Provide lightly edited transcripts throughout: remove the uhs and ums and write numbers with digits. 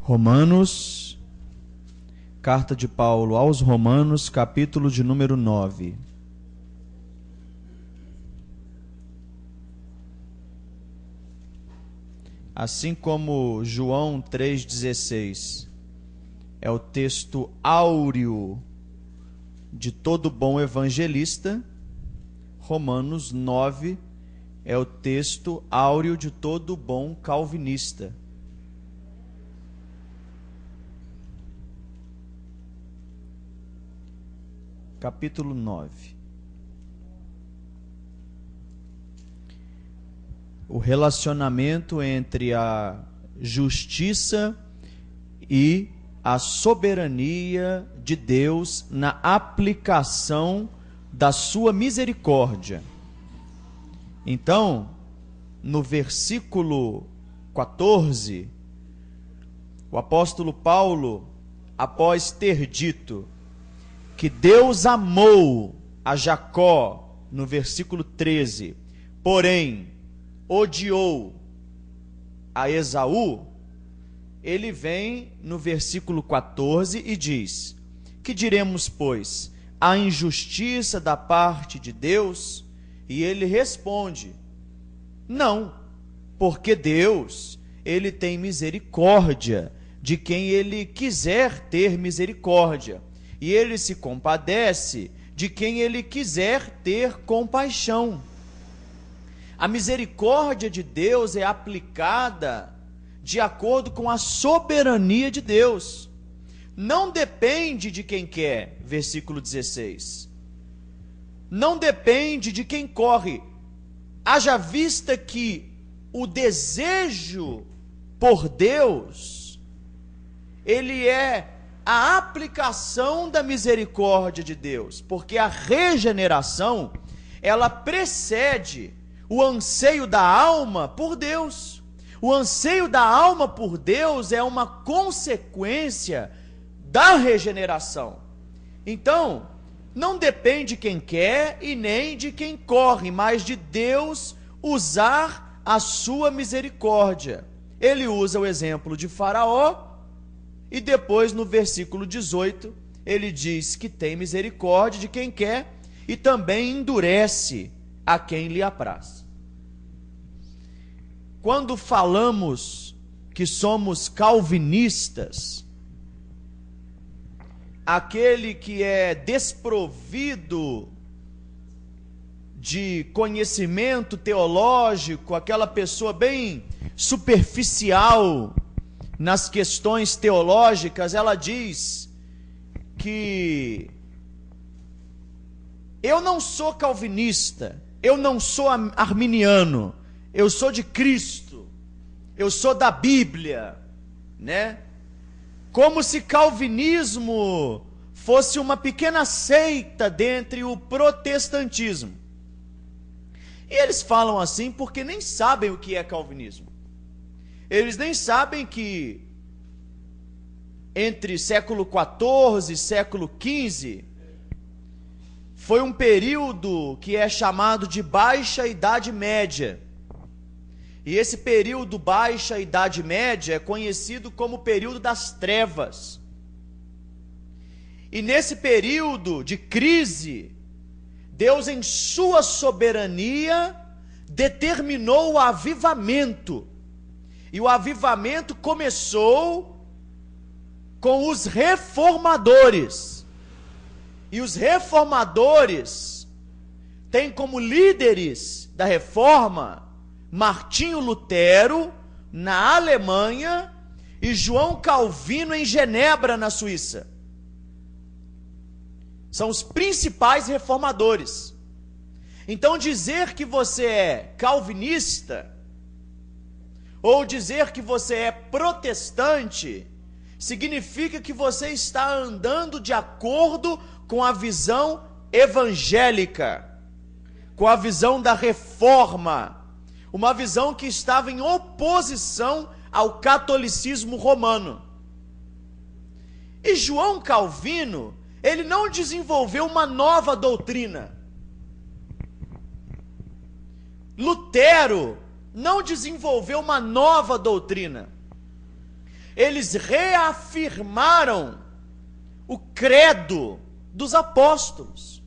Romanos, carta de Paulo aos Romanos, capítulo de número 9. Assim como João 3,16 é o texto áureo de todo bom evangelista, Romanos 9 é o texto áureo de todo bom calvinista. Capítulo 9. O relacionamento entre a justiça e a soberania de Deus na aplicação da sua misericórdia. Então, no versículo 14, o apóstolo Paulo, após ter dito que Deus amou a Jacó, no versículo 13, porém odiou a Esaú, ele vem no versículo 14 e diz: que diremos, pois, a injustiça da parte de Deus? E ele responde: não, porque Deus, ele tem misericórdia de quem ele quiser ter misericórdia, e ele se compadece de quem ele quiser ter compaixão. A misericórdia de Deus é aplicada de acordo com a soberania de Deus. Não depende de quem quer, versículo 16. Não depende de quem corre. Haja vista que o desejo por Deus, ele é a aplicação da misericórdia de Deus, porque a regeneração, ela precede o anseio da alma por Deus. O anseio da alma por Deus é uma consequência da regeneração. Então, não depende de quem quer e nem de quem corre, mas de Deus usar a sua misericórdia. Ele usa o exemplo de Faraó, e depois no versículo 18, ele diz que tem misericórdia de quem quer e também endurece a quem lhe apraz. Quando falamos que somos calvinistas, aquele que é desprovido de conhecimento teológico, aquela pessoa bem superficial nas questões teológicas, ela diz que eu não sou calvinista, eu não sou arminiano, eu sou de Cristo, eu sou da Bíblia, né? Como se calvinismo fosse uma pequena seita dentre o protestantismo. E eles falam assim porque nem sabem o que é calvinismo. Eles nem sabem que entre século XIV e século XV foi um período que é chamado de Baixa Idade Média. E esse período Baixa Idade Média é conhecido como período das trevas. E nesse período de crise, Deus, em sua soberania, determinou o avivamento. E o avivamento começou com os reformadores. E os reformadores têm como líderes da reforma Martinho Lutero, na Alemanha, e João Calvino, em Genebra, na Suíça. São os principais reformadores. Então, dizer que você é calvinista, ou dizer que você é protestante, significa que você está andando de acordo com a visão evangélica, com a visão da reforma, uma visão que estava em oposição ao catolicismo romano. E João Calvino, ele não desenvolveu uma nova doutrina. Lutero não desenvolveu uma nova doutrina. eles reafirmaram o credo dos apóstolos.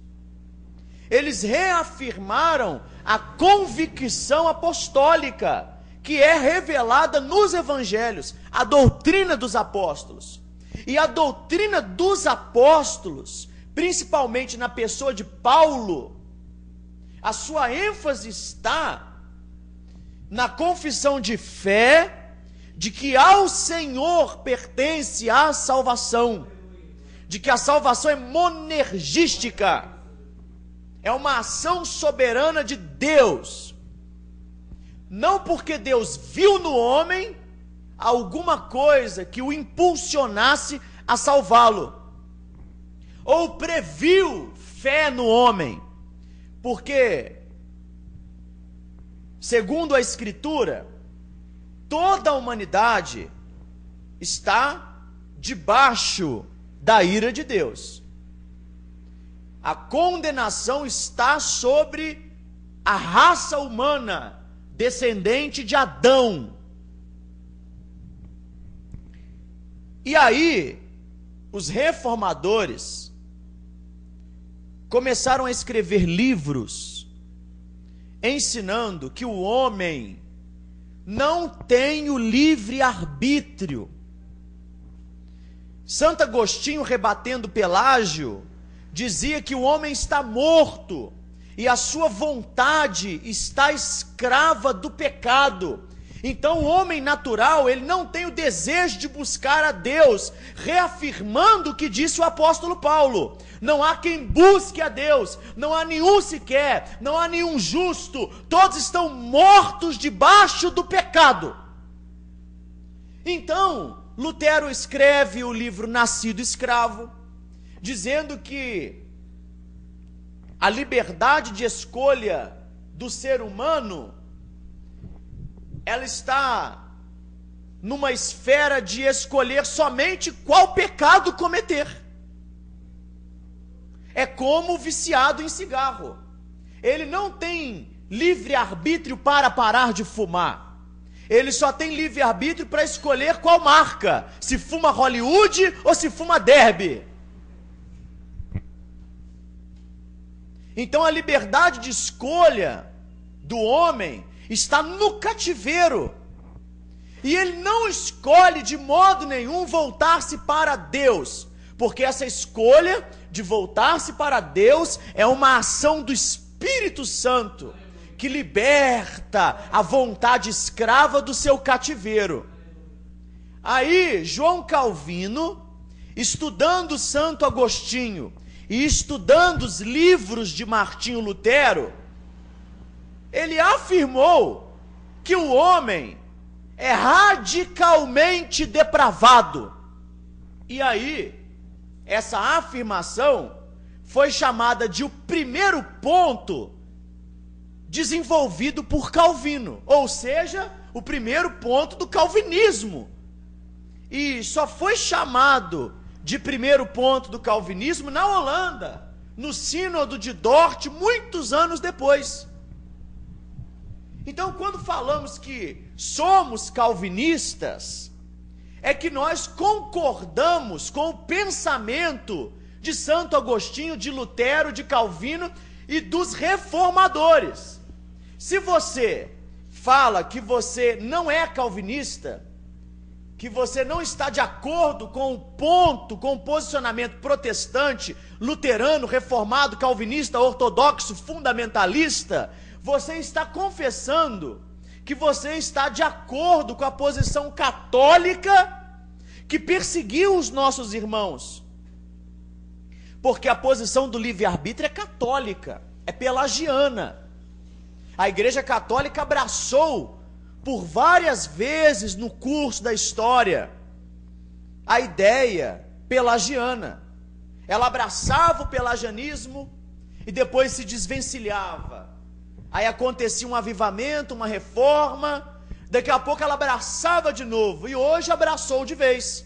Eles reafirmaram a convicção apostólica que é revelada nos evangelhos, a doutrina dos apóstolos. E a doutrina dos apóstolos, principalmente na pessoa de Paulo, a sua ênfase está na confissão de fé de que ao Senhor pertence a salvação, de que a salvação é monergística, é uma ação soberana de Deus, não porque Deus viu no homem alguma coisa que o impulsionasse a salvá-lo, ou previu fé no homem, porque, segundo a Escritura, toda a humanidade está debaixo da ira de Deus. A condenação está sobre a raça humana, descendente de Adão. E aí, os reformadores começaram a escrever livros ensinando que o homem não tem o livre arbítrio. Santo Agostinho, rebatendo Pelágio, dizia que o homem está morto e a sua vontade está escrava do pecado. Então o homem natural, ele não tem o desejo de buscar a Deus, reafirmando o que disse o apóstolo Paulo: não há quem busque a Deus, não há nenhum sequer, não há nenhum justo, todos estão mortos debaixo do pecado. Então, Lutero escreve o livro Nascido Escravo, dizendo que a liberdade de escolha do ser humano, ela está numa esfera de escolher somente qual pecado cometer. É como o viciado em cigarro. Ele não tem livre-arbítrio para parar de fumar. Ele só tem livre-arbítrio para escolher qual marca, se fuma Hollywood ou se fuma Derby. Então a liberdade de escolha do homem está no cativeiro. E ele não escolhe de modo nenhum voltar-se para Deus, porque essa escolha de voltar-se para Deus é uma ação do Espírito Santo, que liberta a vontade escrava do seu cativeiro. Aí, João Calvino, estudando Santo Agostinho e estudando os livros de Martinho Lutero, ele afirmou que o homem é radicalmente depravado. E aí, essa afirmação foi chamada de o primeiro ponto desenvolvido por Calvino, ou seja, o primeiro ponto do calvinismo. E só foi chamado de primeiro ponto do calvinismo na Holanda, no Sínodo de Dort, muitos anos depois. Então, quando falamos que somos calvinistas, é que nós concordamos com o pensamento de Santo Agostinho, de Lutero, de Calvino e dos reformadores. Se você fala que você não é calvinista, que você não está de acordo com o ponto, com o posicionamento protestante, luterano, reformado, calvinista, ortodoxo, fundamentalista, você está confessando que você está de acordo com a posição católica que perseguiu os nossos irmãos. Porque a posição do livre-arbítrio é católica, é pelagiana. A Igreja Católica abraçou por várias vezes no curso da história a ideia pelagiana. Ela abraçava o pelagianismo e depois se desvencilhava. Aí acontecia um avivamento, uma reforma, daqui a pouco ela abraçava de novo, e hoje abraçou de vez.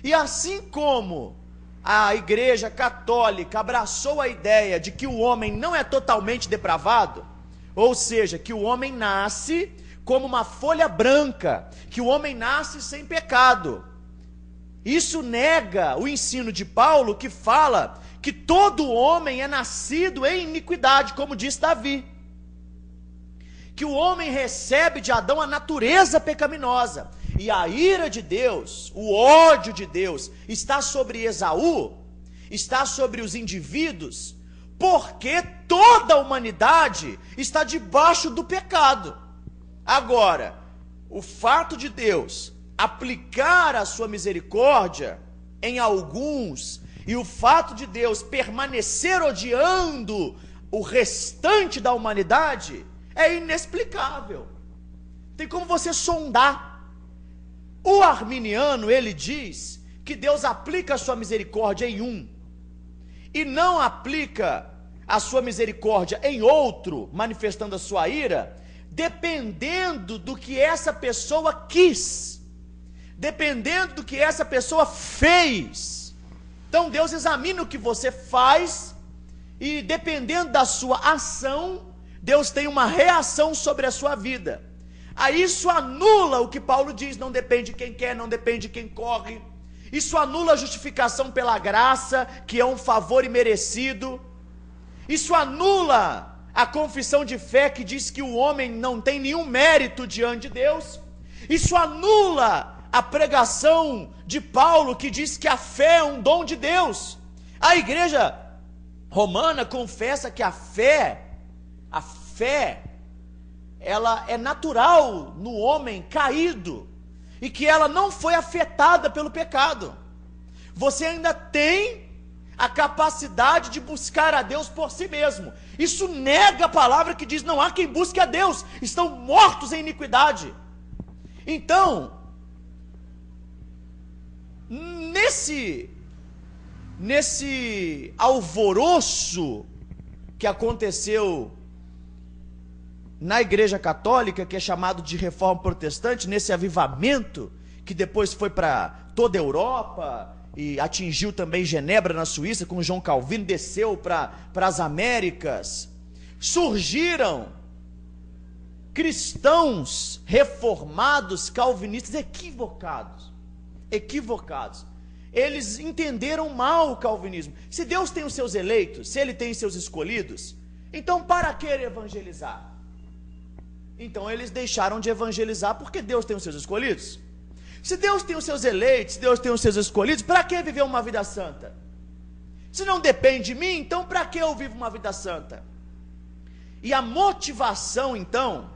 E assim como a Igreja Católica abraçou a ideia de que o homem não é totalmente depravado, ou seja, que o homem nasce como uma folha branca, que o homem nasce sem pecado. Isso nega o ensino de Paulo, que fala que todo homem é nascido em iniquidade, como diz Davi. Que o homem recebe de Adão a natureza pecaminosa. E a ira de Deus, o ódio de Deus, está sobre Esaú, está sobre os indivíduos, porque toda a humanidade está debaixo do pecado. Agora, o fato de Deus aplicar a sua misericórdia em alguns, e o fato de Deus permanecer odiando o restante da humanidade, é inexplicável. Tem como você sondar. O arminiano, ele diz que Deus aplica a sua misericórdia em um, e não aplica a sua misericórdia em outro, manifestando a sua ira, dependendo do que essa pessoa quis, dependendo do que essa pessoa fez. Então Deus examina o que você faz, e dependendo da sua ação, Deus tem uma reação sobre a sua vida. Aí isso anula o que Paulo diz, não depende de quem quer, não depende de quem corre. Isso anula a justificação pela graça, que é um favor imerecido. Isso anula a confissão de fé, que diz que o homem não tem nenhum mérito diante de Deus. Isso anula a pregação de Paulo, que diz que a fé é um dom de Deus. A igreja romana confessa que a fé, ela é natural no homem caído, e que ela não foi afetada pelo pecado. Você ainda tem a capacidade de buscar a Deus por si mesmo. Isso nega a palavra que diz: não há quem busque a Deus, estão mortos em iniquidade. Então, nesse alvoroço que aconteceu na Igreja Católica, que é chamado de Reforma Protestante, nesse avivamento que depois foi para toda a Europa e atingiu também Genebra, na Suíça, com João Calvino, desceu para as Américas, surgiram cristãos reformados, calvinistas, equivocados. Eles entenderam mal o calvinismo. Se Deus tem os seus eleitos, se Ele tem seus escolhidos, então para que evangelizar? Então eles deixaram de evangelizar, porque Deus tem os seus escolhidos. Se Deus tem os seus eleitos, se Deus tem os seus escolhidos, para que viver uma vida santa? Se não depende de mim, então para que eu vivo uma vida santa? E a motivação, então,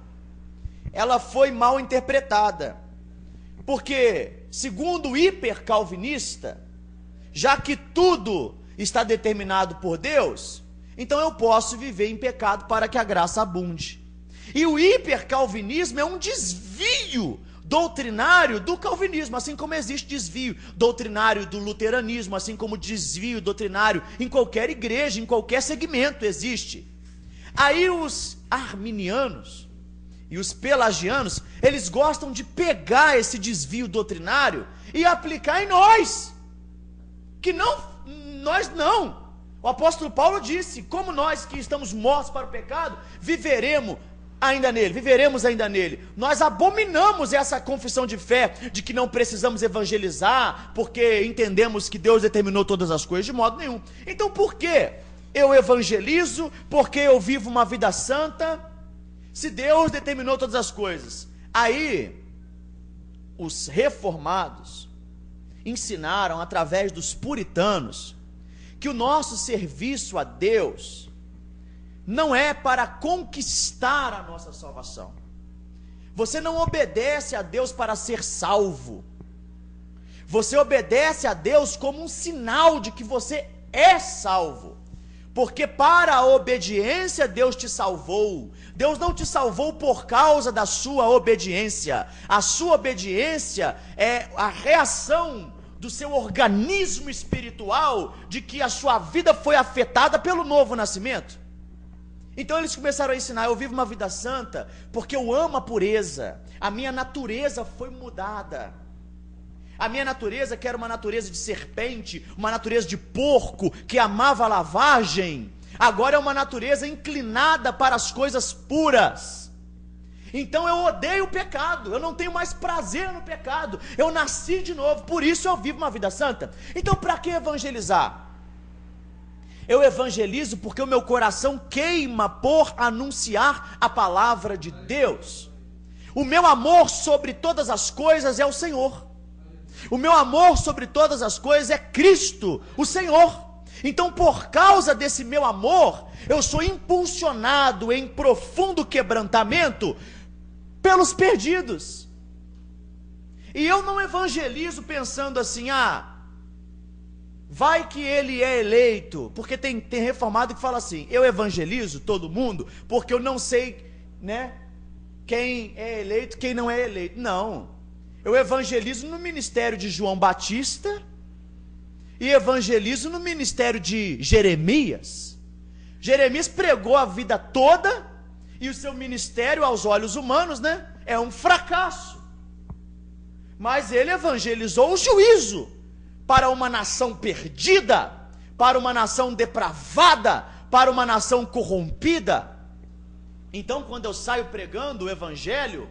ela foi mal interpretada, porque, segundo o hipercalvinista, já que tudo está determinado por Deus, então eu posso viver em pecado para que a graça abunde. E o hipercalvinismo é um desvio doutrinário do calvinismo, assim como existe desvio doutrinário do luteranismo, assim como desvio doutrinário em qualquer igreja, em qualquer segmento existe. Aí os arminianos e os pelagianos, eles gostam de pegar esse desvio doutrinário e aplicar em nós, que nós não. O apóstolo Paulo disse: como nós que estamos mortos para o pecado, viveremos ainda nele. Nós abominamos essa confissão de fé, de que não precisamos evangelizar, porque entendemos que Deus determinou todas as coisas, de modo nenhum. Então por que eu evangelizo? Porque eu vivo uma vida santa, se Deus determinou todas as coisas? Aí, os reformados ensinaram, através dos puritanos, que o nosso serviço a Deus não é para conquistar a nossa salvação. Você não obedece a Deus para ser salvo. Você obedece a Deus como um sinal de que você é salvo. Porque para a obediência Deus te salvou. Deus não te salvou por causa da sua obediência. A sua obediência é a reação do seu organismo espiritual, de que a sua vida foi afetada pelo novo nascimento. Então eles começaram a ensinar: eu vivo uma vida santa porque eu amo a pureza, a minha natureza foi mudada. A minha natureza, que era uma natureza de serpente, uma natureza de porco, que amava a lavagem, agora é uma natureza inclinada para as coisas puras. Então eu odeio o pecado, eu não tenho mais prazer no pecado, eu nasci de novo, por isso eu vivo uma vida santa. Então para que evangelizar? Eu evangelizo porque o meu coração queima por anunciar a palavra de Deus. O meu amor sobre todas as coisas é o Senhor. O meu amor sobre todas as coisas é Cristo, o Senhor. Então, por causa desse meu amor, eu sou impulsionado em profundo quebrantamento pelos perdidos. E eu não evangelizo pensando assim, vai que ele é eleito, porque tem reformado que fala assim, eu evangelizo todo mundo, porque eu não sei, né, quem é eleito, quem não é eleito. Não, eu evangelizo no ministério de João Batista, e evangelizo no ministério de Jeremias. Jeremias pregou a vida toda, e o seu ministério aos olhos humanos, né, é um fracasso. Mas ele evangelizou o juízo para uma nação perdida, para uma nação depravada, para uma nação corrompida. Então, quando eu saio pregando o evangelho,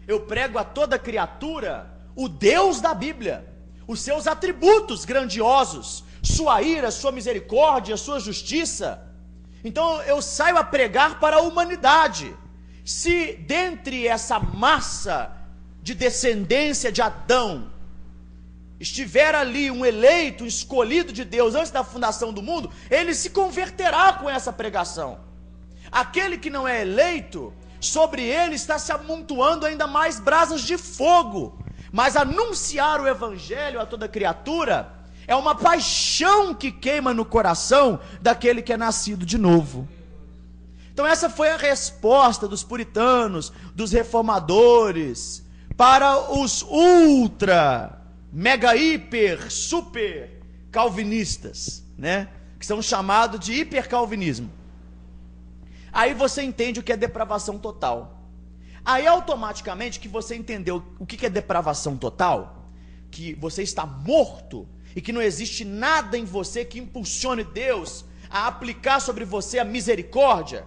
eu prego a toda criatura o Deus da Bíblia, os seus atributos grandiosos, sua ira, sua misericórdia, sua justiça. Então eu saio a pregar para a humanidade. Se dentre essa massa de descendência de Adão estiver ali um eleito, um escolhido de Deus antes da fundação do mundo, ele se converterá com essa pregação. Aquele que não é eleito, sobre ele está se amontoando ainda mais brasas de fogo. Mas anunciar o evangelho a toda criatura é uma paixão que queima no coração daquele que é nascido de novo. Então essa foi a resposta dos puritanos, dos reformadores, para os ultra, mega, hiper, super calvinistas, né? Que são chamados de hipercalvinismo. Aí você entende o que é depravação total. Aí automaticamente que você entendeu o que é depravação total, que você está morto e que não existe nada em você que impulsione Deus a aplicar sobre você a misericórdia,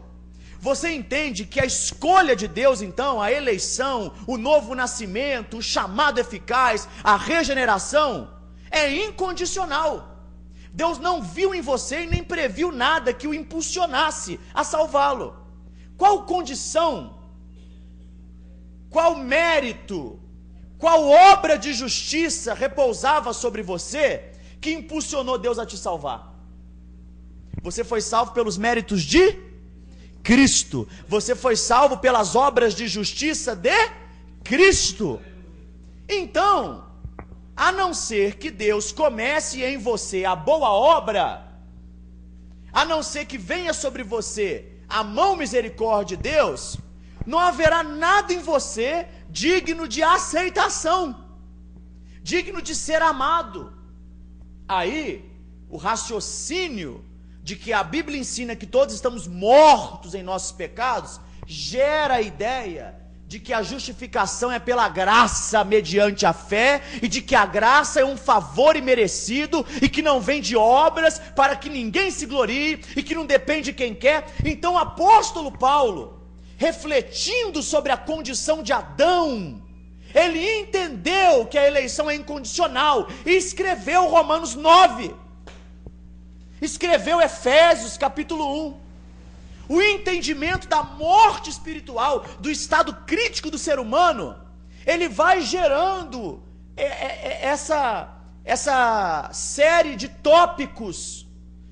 você entende que a escolha de Deus, então, a eleição, o novo nascimento, o chamado eficaz, a regeneração, é incondicional. Deus não viu em você e nem previu nada que o impulsionasse a salvá-lo. Qual condição, qual mérito, qual obra de justiça repousava sobre você que impulsionou Deus a te salvar? Você foi salvo pelos méritos de Cristo. Você foi salvo pelas obras de justiça de Cristo. Então, a não ser que Deus comece em você a boa obra, a não ser que venha sobre você a mão misericórdia de Deus, não haverá nada em você digno de aceitação, digno de ser amado. Aí, o raciocínio de que a Bíblia ensina que todos estamos mortos em nossos pecados, gera a ideia de que a justificação é pela graça mediante a fé, e de que a graça é um favor imerecido, e que não vem de obras, para que ninguém se glorie, e que não depende de quem quer. Então o apóstolo Paulo, refletindo sobre a condição de Adão, ele entendeu que a eleição é incondicional, e escreveu Romanos 9, escreveu Efésios capítulo 1, o entendimento da morte espiritual, do estado crítico do ser humano, ele vai gerando essa série de tópicos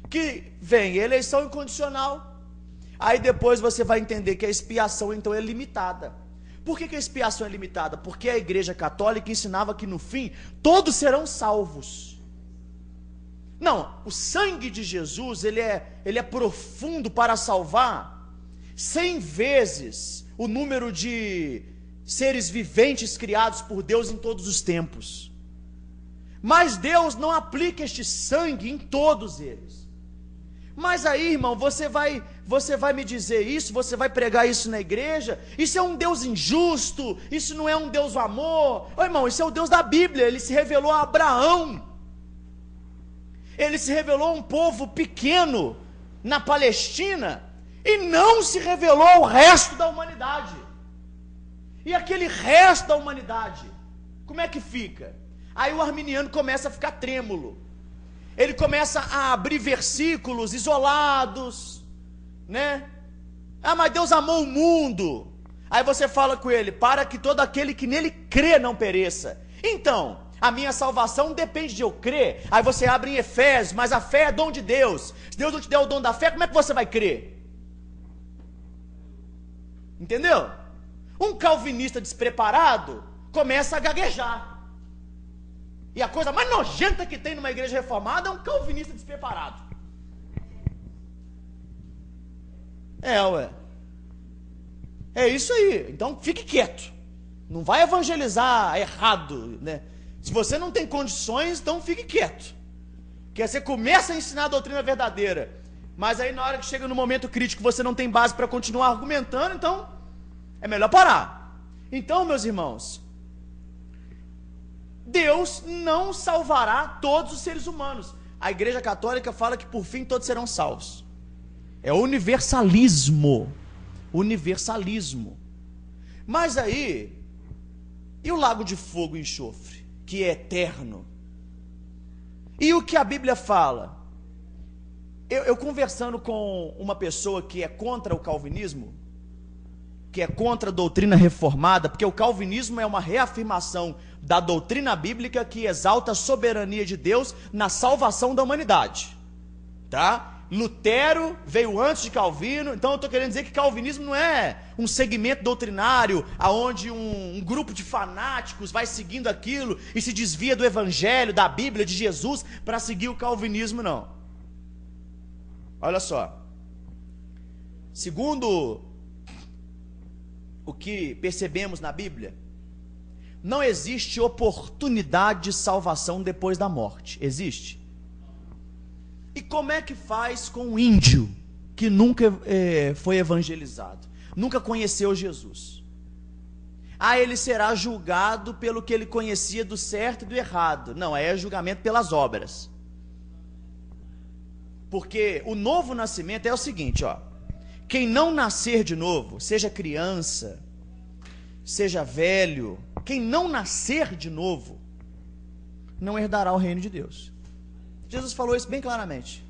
que vem eleição incondicional. Aí depois você vai entender que a expiação então é limitada. Por que a expiação é limitada? Porque a Igreja Católica ensinava que no fim todos serão salvos. Não, o sangue de Jesus, ele é profundo para salvar 100 vezes o número de seres viventes criados por Deus em todos os tempos. Mas Deus não aplica este sangue em todos eles. Mas aí, irmão, você vai me dizer isso, você vai pregar isso na igreja, isso é um Deus injusto, isso não é um Deus do amor. Ô, irmão, isso é o Deus da Bíblia, ele se revelou a Abraão. Ele se revelou a um povo pequeno na Palestina e não se revelou ao resto da humanidade. E aquele resto da humanidade, como é que fica? Aí o arminiano começa a ficar trêmulo. Ele começa a abrir versículos isolados, né? Ah, mas Deus amou o mundo. Aí você fala com ele, para que todo aquele que nele crê não pereça. Então, a minha salvação depende de eu crer. Aí você abre em Efésios, mas a fé é dom de Deus. Se Deus não te der o dom da fé, como é que você vai crer? Entendeu? Um calvinista despreparado começa a gaguejar. E a coisa mais nojenta que tem numa igreja reformada é um calvinista despreparado. Ué. É isso aí. Então fique quieto. Não vai evangelizar errado, né? Se você não tem condições, então fique quieto. Porque você começa a ensinar a doutrina verdadeira, mas aí na hora que chega no momento crítico você não tem base para continuar argumentando, então é melhor parar. Então, meus irmãos, Deus não salvará todos os seres humanos. A Igreja Católica fala que por fim todos serão salvos. É universalismo. Universalismo. Mas aí, e o lago de fogo e enxofre, que é eterno? E o que a Bíblia fala? Eu conversando com uma pessoa que é contra o calvinismo, que é contra a doutrina reformada, porque o calvinismo é uma reafirmação da doutrina bíblica que exalta a soberania de Deus na salvação da humanidade, tá? Lutero veio antes de Calvino, então eu estou querendo dizer que calvinismo não é um segmento doutrinário aonde um grupo de fanáticos vai seguindo aquilo e se desvia do evangelho, da Bíblia, de Jesus para seguir o calvinismo, não. Olha só, segundo o que percebemos na Bíblia, não existe oportunidade de salvação depois da morte. Existe? E como é que faz com um índio que nunca foi evangelizado, nunca conheceu Jesus? Ah, ele será julgado pelo que ele conhecia do certo e do errado. Não, é julgamento pelas obras. Porque o novo nascimento é o seguinte, ó. Quem não nascer de novo, seja criança, seja velho, quem não nascer de novo, não herdará o reino de Deus. Jesus falou isso bem claramente.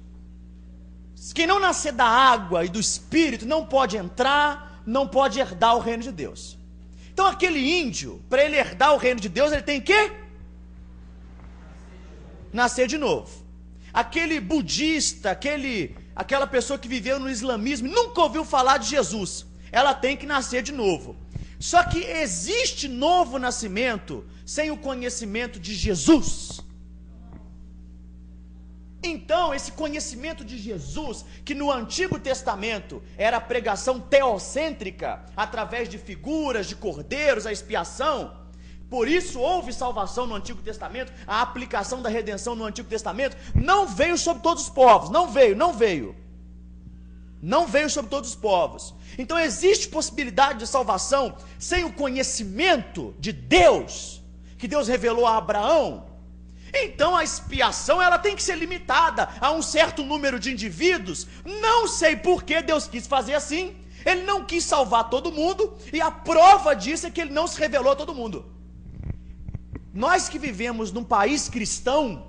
Quem não nascer da água e do Espírito não pode entrar, não pode herdar o reino de Deus. Então aquele índio, para ele herdar o reino de Deus, ele tem que nascer de novo. Aquele budista, aquela pessoa que viveu no islamismo, nunca ouviu falar de Jesus, ela tem que nascer de novo. Só que existe novo nascimento sem o conhecimento de Jesus. Então, esse conhecimento de Jesus, que no Antigo Testamento era a pregação teocêntrica, através de figuras, de cordeiros, a expiação, por isso houve salvação no Antigo Testamento, a aplicação da redenção no Antigo Testamento, não veio sobre todos os povos, não veio sobre todos os povos. Então existe possibilidade de salvação sem o conhecimento de Deus, que Deus revelou a Abraão. Então a expiação ela tem que ser limitada a um certo número de indivíduos. Não sei por que Deus quis fazer assim. Ele não quis salvar todo mundo, e a prova disso é que ele não se revelou a todo mundo. Nós que vivemos num país cristão,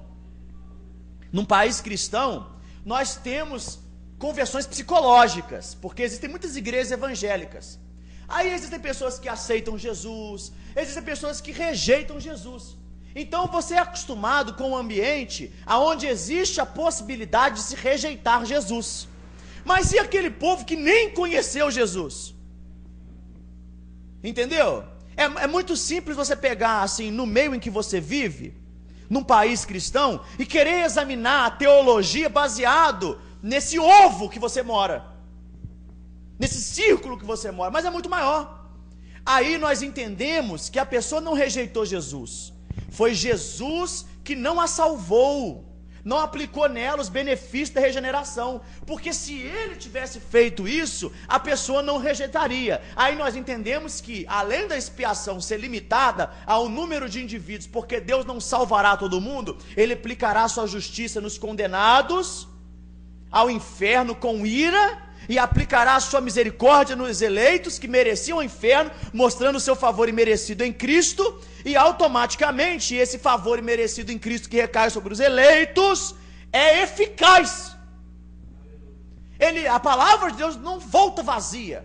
nós temos conversões psicológicas, porque existem muitas igrejas evangélicas. Aí existem pessoas que aceitam Jesus, existem pessoas que rejeitam Jesus. Então você é acostumado com um ambiente onde existe a possibilidade de se rejeitar Jesus. Mas e aquele povo que nem conheceu Jesus? Entendeu? É muito simples você pegar assim, no meio em que você vive, num país cristão, e querer examinar a teologia baseado nesse ovo que você mora, nesse círculo que você mora, mas é muito maior. Aí nós entendemos que a pessoa não rejeitou Jesus, foi Jesus que não a salvou, não aplicou nela os benefícios da regeneração, porque se ele tivesse feito isso, a pessoa não rejeitaria. Aí nós entendemos que, além da expiação ser limitada ao número de indivíduos, porque Deus não salvará todo mundo, ele aplicará sua justiça nos condenados ao inferno com ira, e aplicará a sua misericórdia nos eleitos que mereciam o inferno, mostrando o seu favor imerecido em Cristo, e automaticamente esse favor imerecido em Cristo que recai sobre os eleitos é eficaz. A palavra de Deus não volta vazia.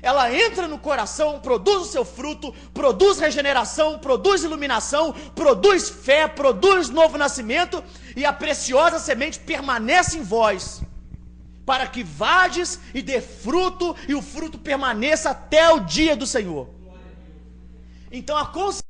Ela entra no coração, produz o seu fruto, produz regeneração, produz iluminação, produz fé, produz novo nascimento, e a preciosa semente permanece em vós, para que vades e dê fruto, e o fruto permaneça até o dia do Senhor. Então a consciência